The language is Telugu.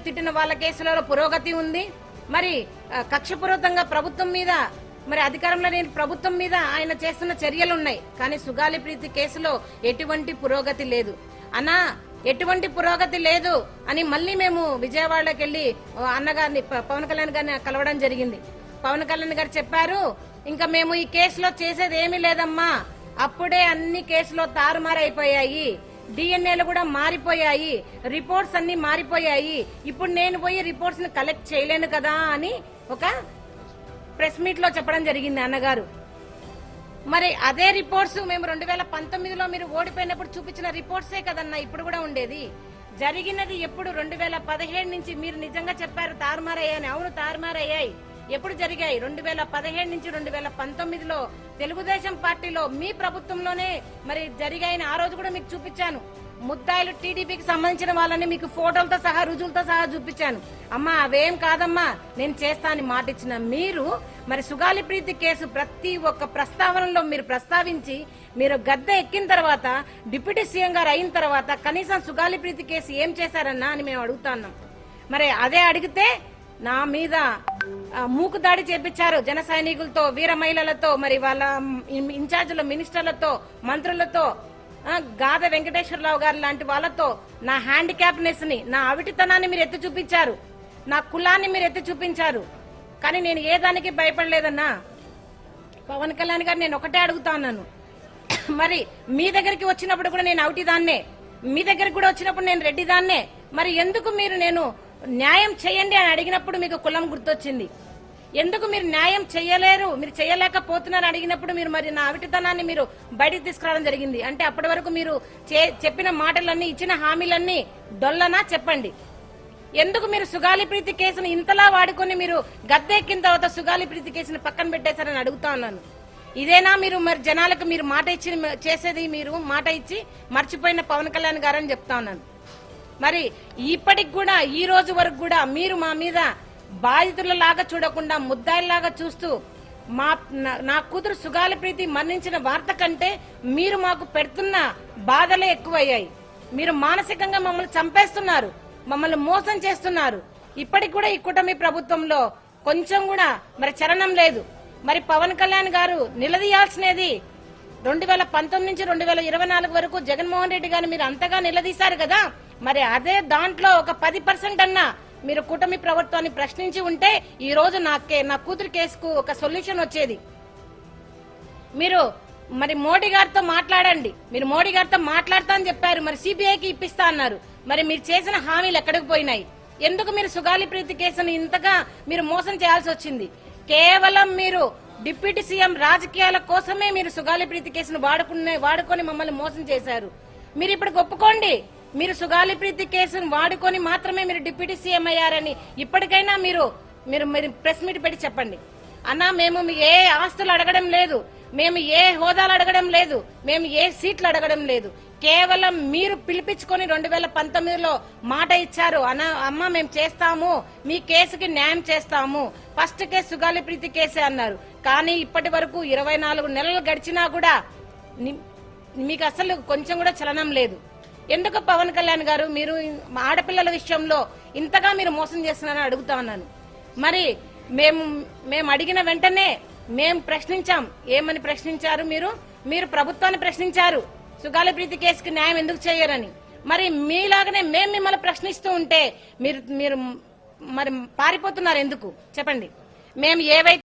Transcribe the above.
తిట్టిన వాళ్ళ కేసులలో పురోగతి ఉంది. మరి కక్షపూరితంగా ప్రభుత్వం మీద, మరి అధికారంలో లేని ప్రభుత్వం మీద ఆయన చేస్తున్న చర్యలున్నాయి. కానీ సుగాలి ప్రీతి కేసులో ఎటువంటి పురోగతి లేదు. అన్నా ఎటువంటి పురోగతి లేదు అని మళ్ళీ మేము విజయవాడకి వెళ్లి అన్నగారిని, పవన్ కళ్యాణ్ గారిని కలవడం జరిగింది. పవన్ కళ్యాణ్ గారు చెప్పారు, ఇంకా మేము ఈ కేసులో చేసేది ఏమీ లేదమ్మా, అప్పుడే అన్ని కేసులో తారుమారైపోయాయి, డిఎన్ఏలు కూడా మారిపోయాయి, రిపోర్ట్స్ అన్ని మారిపోయాయి, ఇప్పుడు నేను పోయి రిపోర్ట్స్ ని కలెక్ట్ చేయలేను కదా అని ఒక ప్రెస్ మీట్ లో చెప్పడం జరిగింది అన్నగారు. మరి అదే రిపోర్ట్స్ మేము 2019లో మీరు ఓడిపోయినప్పుడు చూపించిన రిపోర్ట్సే కదన్నా ఇప్పుడు కూడా ఉండేది. జరిగినది ఎప్పుడు 2017 నుంచి మీరు నిజంగా చెప్పారు తారుమారయ్యాయని. అవును, తారుమారయ్యాయి. ఎప్పుడు జరిగాయి? 2017 నుంచి 2019లో తెలుగుదేశం పార్టీలో మీ ప్రభుత్వంలోనే మరి జరిగాయని ఆ రోజు కూడా మీకు చూపించాను. ముద్దాయిలు టీడీపీకి సంబంధించిన వాళ్ళని మీకు ఫోటోలతో సహా, రుజువులతో సహా చూపించాను. అమ్మా అవేం కాదమ్మా, నేను చేస్తా అని మాట ఇచ్చిన మీరు మరి సుగాలి ప్రీతి కేసు ప్రతి ఒక్క ప్రస్తావనలో మీరు ప్రస్తావించి మీరు గద్దె ఎక్కిన తర్వాత, డిప్యూటీ సీఎం గారు అయిన తర్వాత కనీసం సుగాలి ప్రీతి కేసు ఏం చేశారన్నా అని మేము అడుగుతున్నాం. మరి అదే అడిగితే నా మీద మూకు దాడి చేపించారు జన సైనికులతో, వీర మహిళలతో, మరి వాళ్ళ ఇన్ఛార్జీల మినిస్టర్లతో, మంత్రులతో, గాద వెంకటేశ్వరరావు గారు లాంటి వాళ్ళతో నా హ్యాండిక్యాప్నెస్ ని, నా అవిటితనాన్ని మీరు ఎత్తి చూపించారు, నా కులాన్ని మీరు ఎత్తి చూపించారు. కానీ నేను ఏ దానికి భయపడలేదన్నా. పవన్ కళ్యాణ్ గారు నేను ఒకటే అడుగుతా ఉన్నాను, మరి మీ దగ్గరికి వచ్చినప్పుడు కూడా నేను అవిటిదాన్నే, మీ దగ్గరికి కూడా వచ్చినప్పుడు నేను రెడ్డిదాన్నే, మరి ఎందుకు మీరు నేను న్యాయం చేయండి అని అడిగినప్పుడు మీకు కులం గుర్తొచ్చింది? ఎందుకు మీరు న్యాయం చేయలేరు, మీరు చేయలేకపోతున్నారు అడిగినప్పుడు మీరు మరి నా అవిటితనాన్ని మీరు బయటికి తీసుకురావడం జరిగింది? అంటే అప్పటి వరకు మీరు చెప్పిన మాటలన్నీ, ఇచ్చిన హామీలన్నీ డొల్లనా చెప్పండి. ఎందుకు మీరు సుగాలి ప్రీతి కేసును ఇంతలా వాడుకొని మీరు గద్దెక్కిన తర్వాత సుగాలి ప్రీతి కేసును పక్కన పెట్టేశారని అడుగుతా ఉన్నాను. ఇదేనా మీరు మరి జనాలకు మీరు మాట ఇచ్చి చేసేది? మీరు మాట ఇచ్చి మర్చిపోయిన పవన్ కళ్యాణ్ గారని చెప్తా ఉన్నాను. మరి ఇప్పటికి కూడా, ఈ రోజు వరకు కూడా మీరు మా మీద బాధితులలాగా చూడకుండా ముద్దాయిలాగా చూస్తూ నా కూతురు సుగాలి ప్రీతి మరణించిన వార్త కంటే మీరు మాకు పెడుతున్న బాధలే ఎక్కువయ్యాయి. మీరు మానసికంగా మమ్మల్ని చంపేస్తున్నారు, మమ్మల్ని మోసం చేస్తున్నారు. ఇప్పటికి కూడా ఈ కూటమి ప్రభుత్వంలో కొంచెం కూడా మరి చలనం లేదు. మరి పవన్ కళ్యాణ్ గారు నిలదీయాల్సినది 2019 నుంచి 2024 వరకు జగన్మోహన్ రెడ్డి గారిని మీరు అంతగా నిలదీశారు కదా, మరి అదే దాంట్లో ఒక 10% అన్నా మీరు కూటమి ప్రభుత్వాన్ని ప్రశ్నించి ఉంటే ఈ రోజు నా కూతురు కేసుకు ఒక సొల్యూషన్ వచ్చేది. మీరు మరి మోడీ గారితో మాట్లాడండి, మీరు మోడీ గారితో మాట్లాడతా అని చెప్పారు, మరి సిబిఐకి ఇప్పిస్తా అన్నారు. మరి మీరు చేసిన హామీలు ఎక్కడికి పోయినాయి? ఎందుకు మీరు సుగాలి ప్రీతి కేసును ఇంతగా మీరు మోసం చేయాల్సి వచ్చింది? కేవలం మీరు డిప్యూటీ సీఎం రాజకీయాల కోసమే మీరు సుగాలి ప్రీతి కేసును వాడుకొని మమ్మల్ని మోసం చేశారు. మీరు ఇప్పుడు ఒప్పుకోండి, మీరు సుగాలి ప్రీతి కేసును వాడుకొని మాత్రమే మీరు డిప్యూటీ సీఎం అయ్యారని ఇప్పటికైనా మీరు ప్రెస్ మీట్ పెట్టి చెప్పండి. అన్నా మేము ఏ ఆస్తులు అడగడం లేదు, మేము ఏ హోదాలు అడగడం లేదు, మేము ఏ సీట్లు అడగడం లేదు. కేవలం మీరు పిలిపించుకొని 2019లో మాట ఇచ్చారు, అమ్మ మేము చేస్తాము, మీ కేసుకి న్యాయం చేస్తాము, ఫస్ట్ కేసు సుగాలి ప్రీతి కేసే అన్నారు. కానీ ఇప్పటి వరకు 24 నెలలు గడిచినా కూడా మీకు అసలు కొంచెం కూడా చలనం లేదు. ఎందుకు పవన్ కళ్యాణ్ గారు మీరు ఆడపిల్లల విషయంలో ఇంతగా మీరు మోసం చేస్తున్నారని అడుగుతా ఉన్నాను. మరి మేము అడిగిన వెంటనే మేము ప్రశ్నించాం. ఏమని ప్రశ్నించారు? మీరు ప్రభుత్వాన్ని ప్రశ్నించారు, సుగాలి ప్రీతి కేసుకి న్యాయం ఎందుకు చేయరని. మరి మీలాగనే మేము మిమ్మల్ని ప్రశ్నిస్తూ ఉంటే మీరు మరి పారిపోతున్నారు ఎందుకు చెప్పండి? మేము ఏవైతే